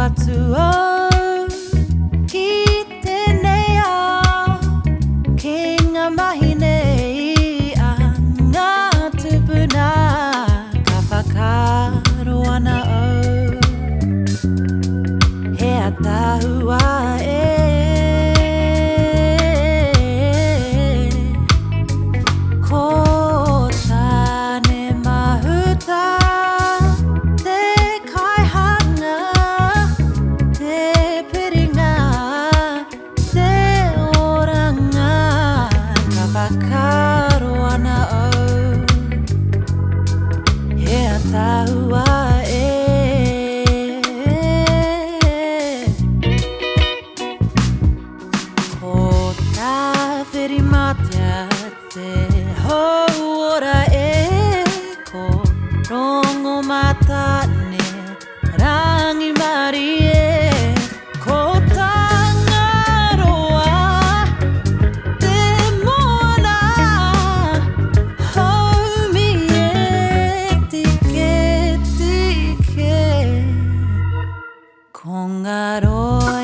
atu o ki te nea ki ngā mahi nei a ngā tupuna ka whakaro ana au he atahua ko tāne mahuta te kaihanga te piringa te oranga ka whakaro ana au he atahua ko tā whirimatea te hauora ko rongo matane rangi mari ko tangaroa te moana haumi tike ko ngā roa